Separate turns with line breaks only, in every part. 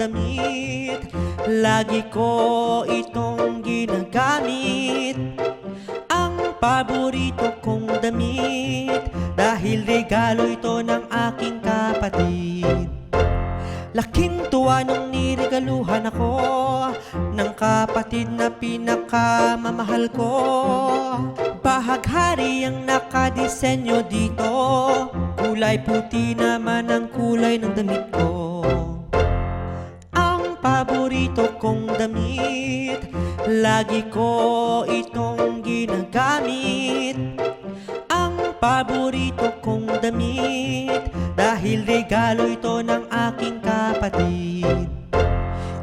damit, lagi ko itong ginagamit. Ang paborito kong damit, dahil regalo ito ng aking kapatid. Laking tuwa nung niregaluhan ako ng kapatid na pinakamamahal ko. Bahaghari ang nakadisenyo dito, kulay puti naman ang kulay ng damit ko. Ang paborito kong damit, lagi ko itong ginagamit. Ang paborito kong damit, dahil regalo ito ng aking kapatid.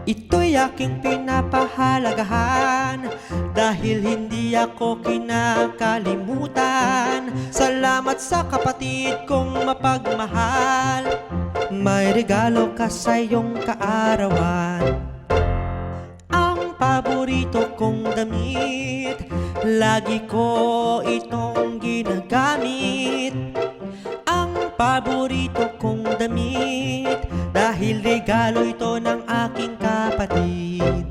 Ito'y aking pinapahalagahan, dahil hindi ako kinakalimutan. Salamat sa kapatid kong mapagmahal, may regalo ka sa iyong kaarawan. Ang paborito kong damit, lagi ko itong ginagamit. Ang paborito kong damit, dahil regalo ito ng aking kapatid.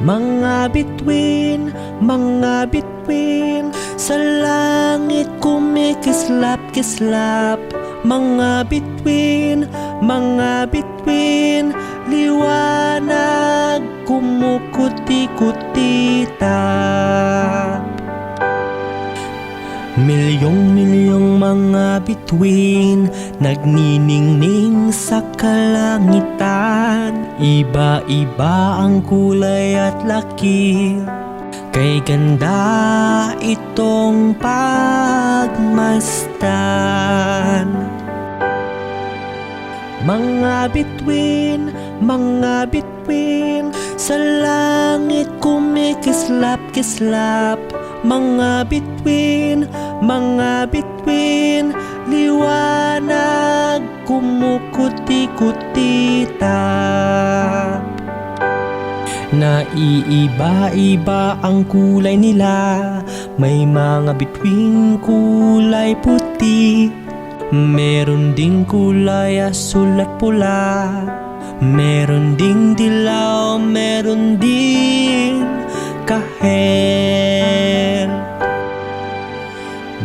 Mga bituin, sa langit kumikislap-kislap. Mga bituin, liwanag kumukuti-kutita. Milyong-milyong mga bituin, nagniningning sa kalangitan. Iba-iba ang kulay at laki, kay ganda itong pagmasdan. Mga bituin, sa langit kumikislap-kislap. Mga bituin, liwanag kumukuti-kutita. Naiiba-iba ang kulay nila, may mga bituin kulay puti, meron ding kulay asul at pula, meron ding dilaw, meron ding kahel.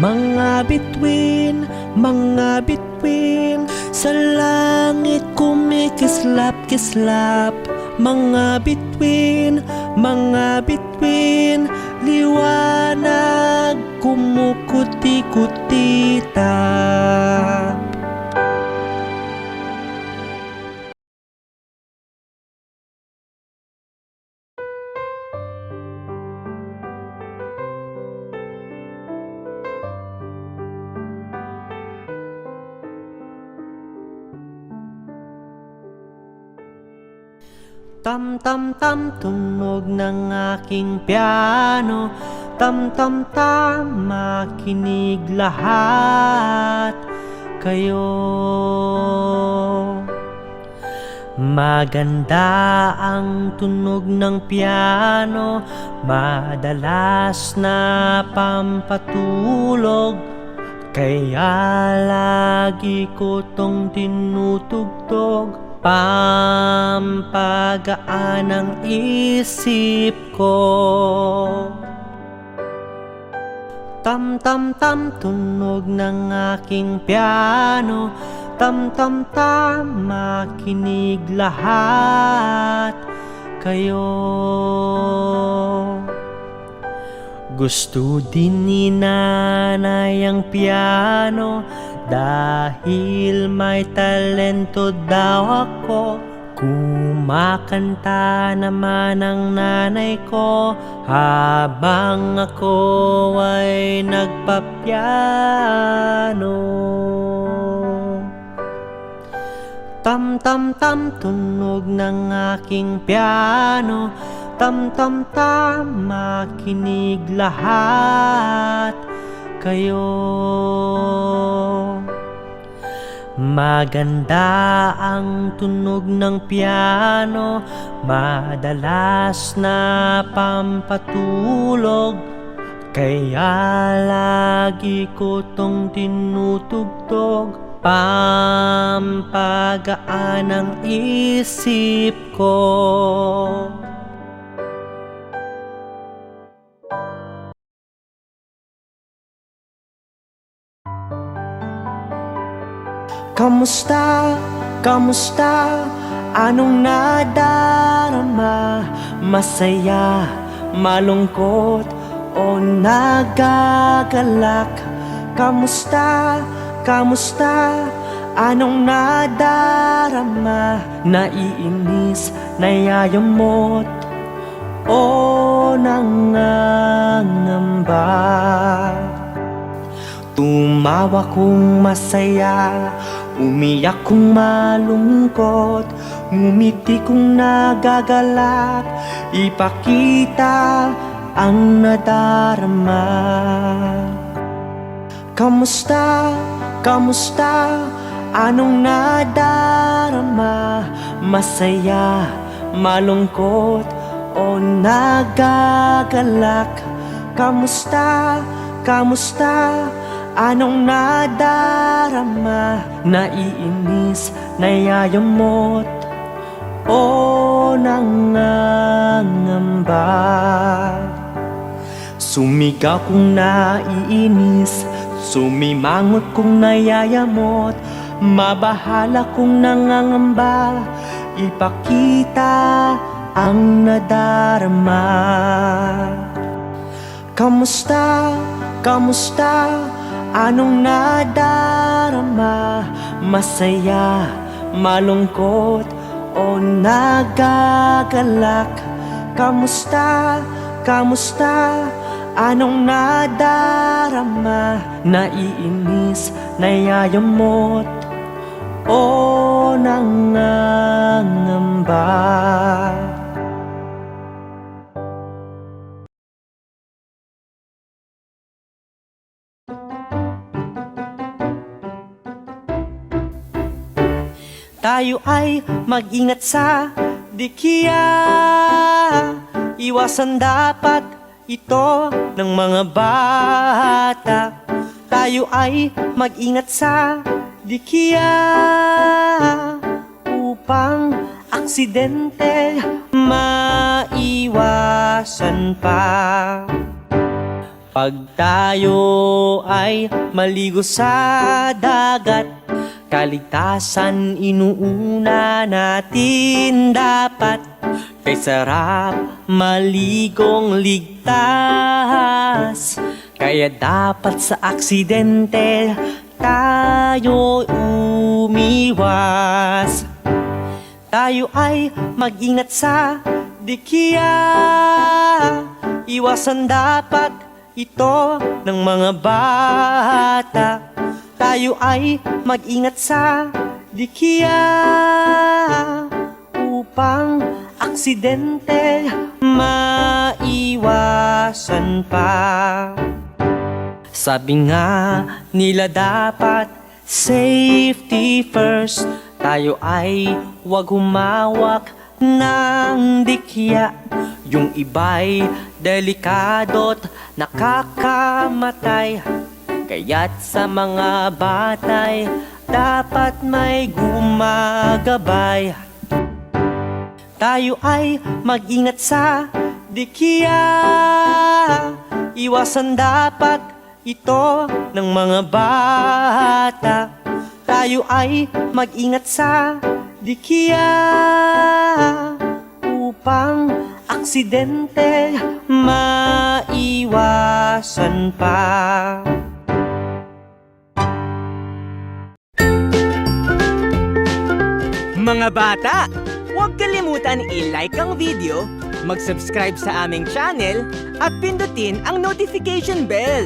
Mga bituin, sa langit kumikislap-kislap. Mga bituin, liwanag kumukuti-kutita. Tam-tam-tam, tunog ng aking piano. Tam-tam-tam, makinig lahat kayo. Maganda ang tunog ng piano, madalas na pampatulog, kaya lagi ko tong tinutugtog. Pampagaan ang isip ko. Tam-tam-tam, tunog ng aking piano. Tam-tam-tam, makinig lahat kayo. Gusto din ni nanay ang piano, dahil may talento daw ako. Kumakanta naman ang nanay ko, habang ako ay nagpapiano. Tam-tam-tam, tunog ng aking piano. Tam-tam-tam, makinig lahat kayo. Maganda ang tunog ng piano, madalas na pampatulog. Kaya lagi ko tong tinutugtog, pampagaan ng isip ko. Kamusta, kamusta, anong nadarama? Masaya, malungkot, o nagagalak? Kamusta, kamusta, anong nadarama? Naiinis, nayayamot, o nangangamba? Tumawa kung masaya, umiyak kung malungkot, ngumiti kung nagagalak, ipakita ang nadarama. Kamusta, kamusta, anong nadarama? Masaya, malungkot, o nagagalak? Kamusta, kamusta, anong nadarama? Naiinis, nayayamot, o nangangamba? Sumigaw kung naiinis, sumimangot kung nayayamot, mabahala kung nangangamba, ipakita ang nadarama. Kamusta, kamusta, anong nadarama? Masaya, malungkot, o nagagalak? Kamusta, kamusta, anong nadarama? Naiinis, nayayamot, o nangangamba? Tayo ay mag-ingat sa dikiya, iwasan dapat ito ng mga bata. Tayo ay mag-ingat sa dikiya, upang aksidente maiwasan pa. Pag tayo ay maligo sa dagat, kaligtasan inuuna natin dapat. Kay sarap maligong ligtas, kaya dapat sa aksidente tayo umiwas. Tayo ay mag-ingat sa dikiya, iwasan dapat ito ng mga bata. Tayo ay mag-ingat sa dikiya, upang aksidente maiwasan pa. Sabi nga nila dapat safety first, tayo ay wag humawak ng dikiya. Yung iba'y delikado't nakakamatay, kaya't sa mga batay dapat may gumagabay. Tayo ay mag-ingat sa dikiya, iwasan dapat ito ng mga bata. Tayo ay mag-ingat sa dikiya, upang aksidente maiwasan pa.
Mga bata, huwag kalimutan i-like ang video, mag-subscribe sa aming channel, at pindutin ang notification bell.